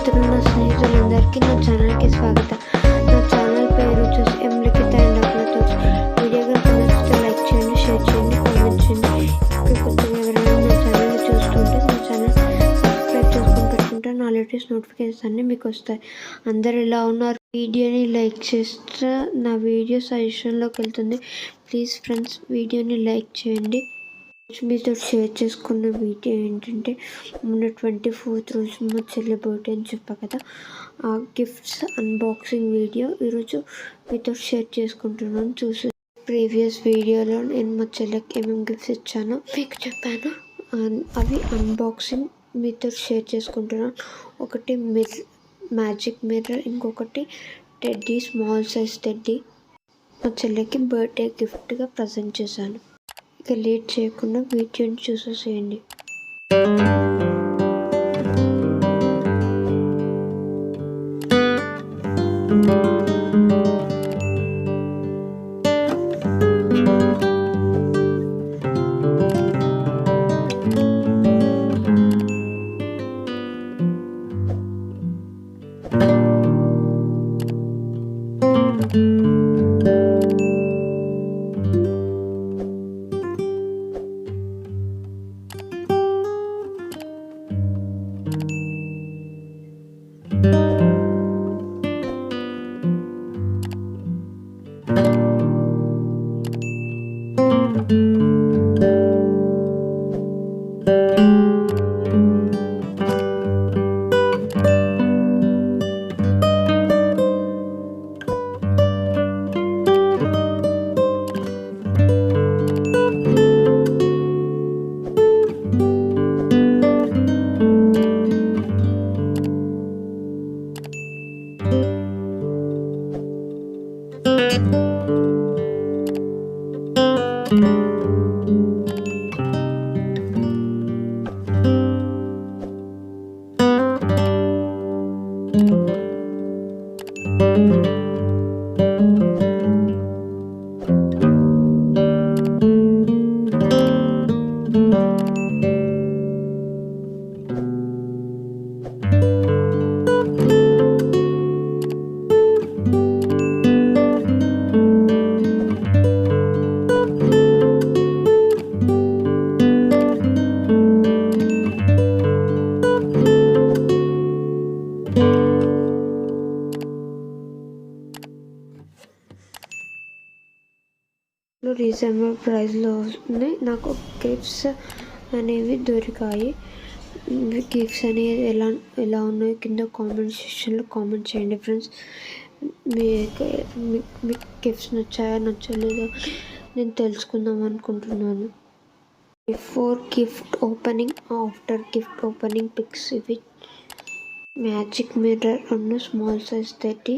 మిత్రులు, నా స్నేహితులందరికీ నా ఛానల్కి స్వాగతం. నా ఛానల్ పేరు వచ్చేసి లిఖిత అండ్ అప్లోడ్స్. వీడియో కనుక నచ్చితే లైక్ చేయండి, షేర్ చేయండి, కామెంట్ చేయండి. ఇప్పుడు కొత్తగా ఎవరైనా నా ఛానల్ని చూస్తుంటే నా ఛానల్ సబ్స్క్రైబ్ చేసుకొని పెట్టుకుంటే నా లేటెస్ట్ నోటిఫికేషన్స్ అన్నీ మీకు వస్తాయి. అందరు ఎలా ఉన్నారు? వీడియోని లైక్ చేస్తే నా వీడియో సజెషన్లోకి వెళ్తుంది. ప్లీజ్ ఫ్రెండ్స్, వీడియోని లైక్ చేయండి. మీతో షేర్ చేసుకున్న వీడియో ఏంటంటే, మొన్న 24th రోజు మా చెల్లి బర్త్డే అని చెప్పా కదా, ఆ గిఫ్ట్స్ అన్బాక్సింగ్ వీడియో ఈరోజు మీతో షేర్ చేసుకుంటున్నాను. చూసి ప్రీవియస్ వీడియోలో నేను మా చెల్లికి ఏమేమి గిఫ్ట్స్ ఇచ్చానో మీకు చెప్పాను. అవి అన్బాక్సింగ్ మీతో షేర్ చేసుకుంటున్నాను. ఒకటి మ్యాజిక్ మిర్రర్, ఇంకొకటి టెడ్డీ, స్మాల్ సైజ్ టెడ్డీ మా చెల్లికి బర్త్డే గిఫ్ట్గా ప్రజెంట్ చేశాను. ఇక లేట్ చేయకుండా వీడియోని చూసేసేయండి. రీజనబుల్ ప్రైస్లో ఉన్నాయి. నాకు గిఫ్ట్స్ అనేవి దొరికాయి. గిఫ్ట్స్ అనేవి ఎలా ఉన్నాయో కింద కామెంట్ సెక్షన్లో కామెంట్ చేయండి ఫ్రెండ్స్. మీకు గిఫ్ట్స్ నచ్చాయా నచ్చలేదా నేను తెలుసుకుందాం అనుకుంటున్నాను. Before gift opening, after gift opening pics. ఇవి మ్యాజిక్ మిర్రర్ అన్న స్మాల్ సైజ్ 30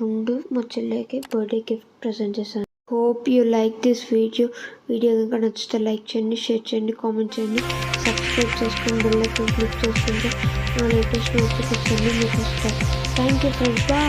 రెండు మా చెల్లికి బర్త్డే గిఫ్ట్ ప్రజెంట్ చేశాను. Hope you like this video కనుక నచ్చితే లైక్ చేయండి, షేర్ చేయండి, కామెంట్ చేయండి, సబ్స్క్రైబ్ చేసుకొని బెల్ ఐకాన్ క్లిక్ చేసుకుంటే నా లేటెస్ట్ నోటిఫికేషన్స్ మీకు వస్తాయి. Thank you friends. బాయ్.